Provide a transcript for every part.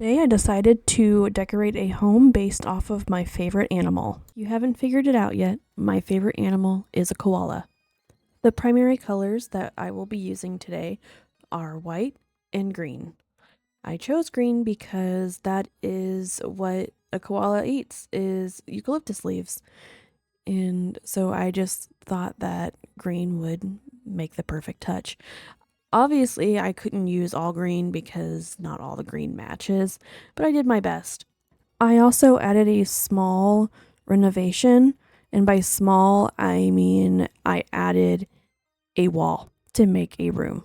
Today I decided to decorate a home based off of my favorite animal. If you haven't figured it out yet, my favorite animal is a koala. The primary colors that I will be using today are white and green. I chose green because that is what a koala eats, is eucalyptus leaves. And so I just thought that green would make the perfect touch. Obviously, I couldn't use all green because not all the green matches, but I did my best. I also added a small renovation, and by small, I mean I added a wall to make a room.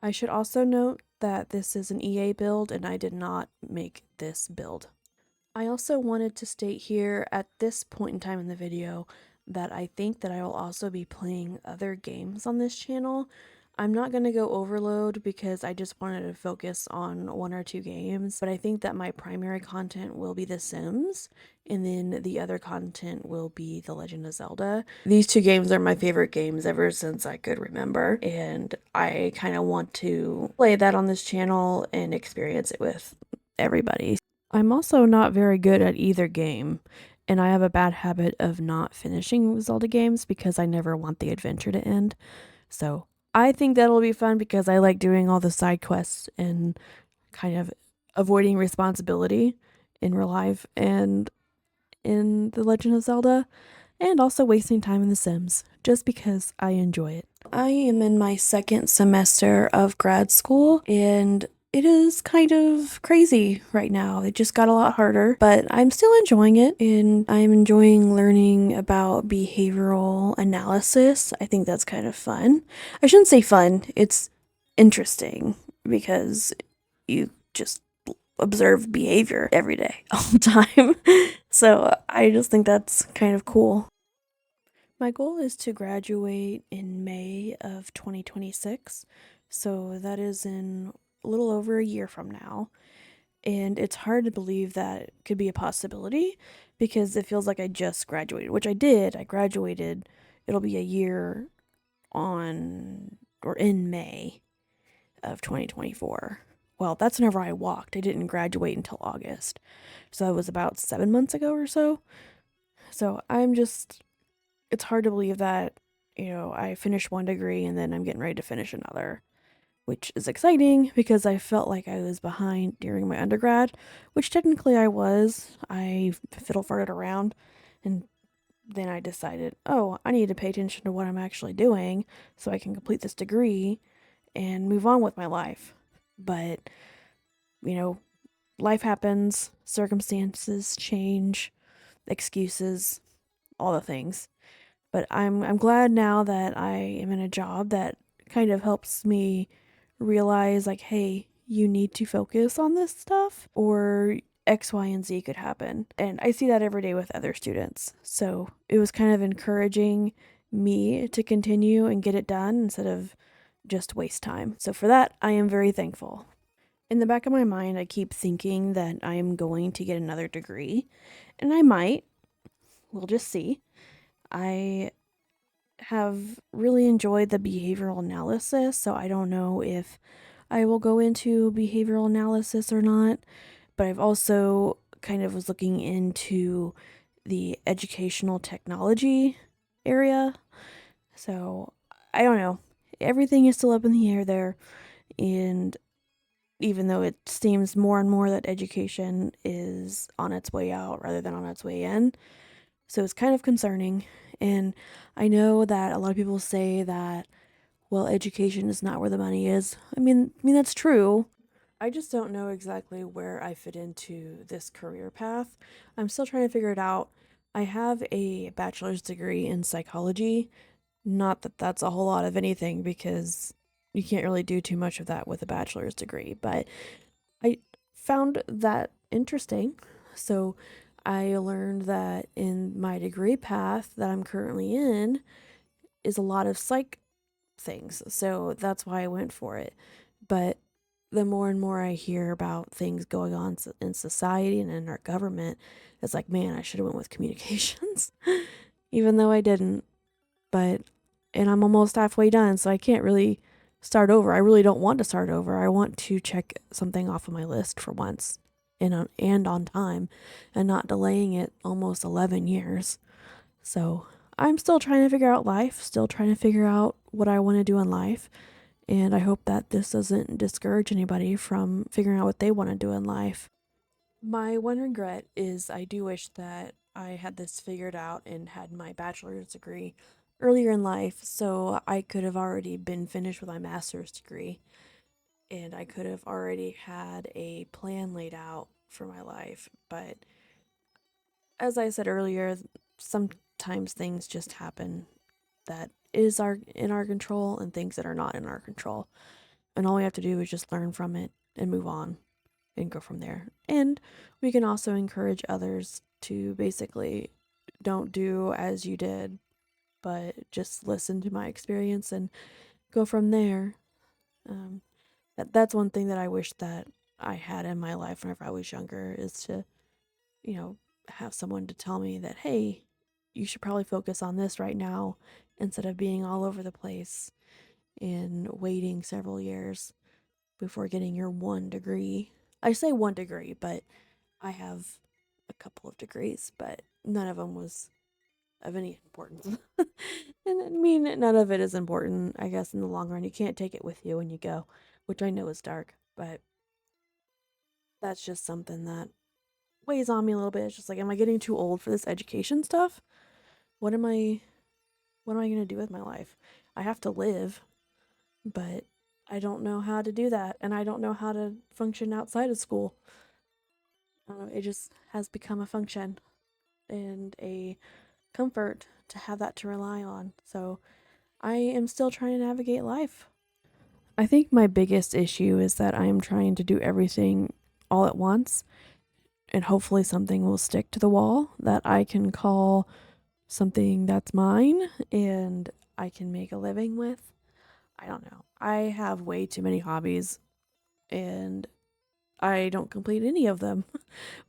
I should also note that this is an EA build and I did not make this build. I also wanted to state here at this point in time in the video that I think that I will also be playing other games on this channel. I'm not going to go overload because I just wanted to focus on one or two games, but I think that my primary content will be The Sims, and then the other content will be The Legend of Zelda. These two games are my favorite games ever since I could remember, and I kind of want to play that on this channel and experience it with everybody. I'm also not very good at either game, and I have a bad habit of not finishing Zelda games because I never want the adventure to end. So I think that'll be fun because I like doing all the side quests and kind of avoiding responsibility in real life and in The Legend of Zelda, and also wasting time in The Sims just because I enjoy it. I am in my second semester of grad school, and it is kind of crazy right now. It just got a lot harder, but I'm still enjoying it, and I'm enjoying learning about behavioral analysis. I think that's kind of fun. I shouldn't say fun, it's interesting because you just observe behavior every day, all the time. So I just think that's kind of cool. My goal is to graduate in May of 2026, so that is in a little over a year from now. And it's hard to believe that could be a possibility because it feels like I just graduated, which I did. I graduated, it'll be a year on or in May of 2024. Well, that's whenever I walked. I didn't graduate until August. So that was about 7 months ago or so. So it's hard to believe that, I finished one degree and then I'm getting ready to finish another, which is exciting because I felt like I was behind during my undergrad, which technically I was. I fiddle farted around and then I decided, oh, I need to pay attention to what I'm actually doing so I can complete this degree and move on with my life. But, you know, life happens, circumstances change, excuses, all the things. But I'm glad now that I am in a job that kind of helps me realize like, hey, you need to focus on this stuff or X, Y, and Z could happen. And I see that every day with other students. So it was kind of encouraging me to continue and get it done instead of just waste time. So for that, I am very thankful. In the back of my mind, I keep thinking that I am going to get another degree, and I might. We'll just see. I have really enjoyed the behavioral analysis, so I don't know if I will go into behavioral analysis or not, but I've also kind of was looking into the educational technology area. So I don't know. Everything is still up in the air there, and even though it seems more and more that education is on its way out rather than on its way in. So it's kind of concerning. And I know that a lot of people say that, well, education is not where the money is. I mean that's true. I just don't know exactly where I fit into this career path. I'm still trying to figure it out. I have a bachelor's degree in psychology. Not that that's a whole lot of anything because you can't really do too much of that with a bachelor's degree, but I found that interesting. So I learned that in my degree path that I'm currently in is a lot of psych things. So that's why I went for it. But the more and more I hear about things going on in society and in our government, it's like, man, I should have went with communications, even though I didn't. But and I'm almost halfway done, so I can't really start over. I really don't want to start over. I want to check something off of my list for once and on time and not delaying it almost 11 years. So I'm still trying to figure out life, still trying to figure out what I want to do in life. And I hope that this doesn't discourage anybody from figuring out what they want to do in life. My one regret is I do wish that I had this figured out and had my bachelor's degree earlier in life so I could have already been finished with my master's degree and I could have already had a plan laid out for my life. But as I said earlier, sometimes things just happen that is our in our control and things that are not in our control. And all we have to do is just learn from it and move on and go from there. And we can also encourage others to basically don't do as you did, but just listen to my experience and go from there. Um, that's one thing that I wish that I had in my life whenever I was younger is to, you know, have someone to tell me that, hey, you should probably focus on this right now instead of being all over the place and waiting several years before getting your one degree. I say one degree, but I have a couple of degrees, but none of them was of any importance. And I mean, none of it is important, I guess, in the long run. You can't take it with you when you go, which I know is dark, but that's just something that weighs on me a little bit. It's just like, am I getting too old for this education stuff? What am I what am I going to do with my life? I have to live, but I don't know how to do that and I don't know how to function outside of school. I don't know, it just has become a function and a comfort to have that to rely on. So I am still trying to navigate life. I think my biggest issue is that I am trying to do everything all at once, and hopefully something will stick to the wall that I can call something that's mine and I can make a living with. I don't know. I have way too many hobbies and I don't complete any of them,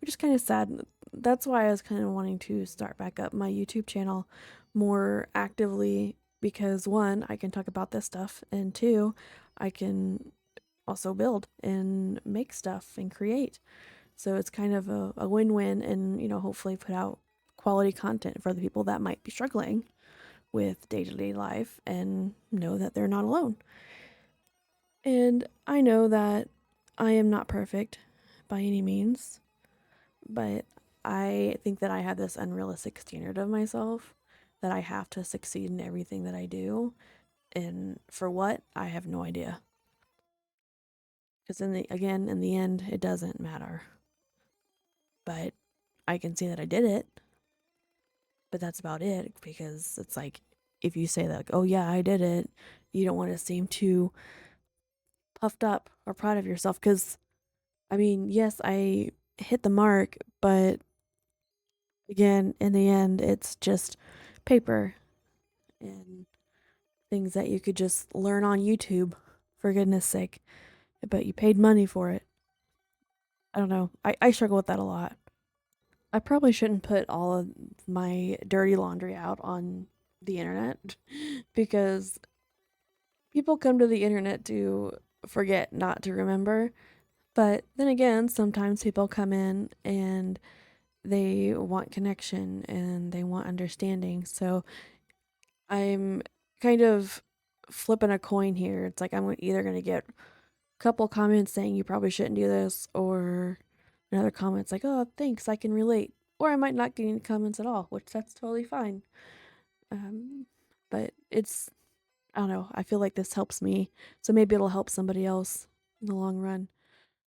which is kind of sad. That's why I was kind of wanting to start back up my YouTube channel more actively because one, I can talk about this stuff, and two, I can also build and make stuff and create. So it's kind of a win win, and hopefully put out quality content for the people that might be struggling with day to day life and know that they're not alone. And I know that I am not perfect by any means, but I think that I have this unrealistic standard of myself that I have to succeed in everything that I do. And for what, I have no idea. Because in the end, it doesn't matter. But I can see that I did it, but that's about it. Because it's like, if you say that, like, oh yeah, I did it, you don't want to seem too puffed up or proud of yourself. Because, I mean, yes, I hit the mark, but again, in the end, it's just paper and things that you could just learn on YouTube, for goodness sake. But you paid money for it. I don't know. I struggle with that a lot. I probably shouldn't put all of my dirty laundry out on the internet because people come to the internet to forget, not to remember. But then again, sometimes people come in and they want connection and they want understanding. So I'm kind of flipping a coin here. It's like I'm either going to get a couple comments saying you probably shouldn't do this, or another comment's like, oh, thanks, I can relate. Or I might not get any comments at all, which that's totally fine. Um, but I don't know, I feel like this helps me. So maybe it'll help somebody else in the long run.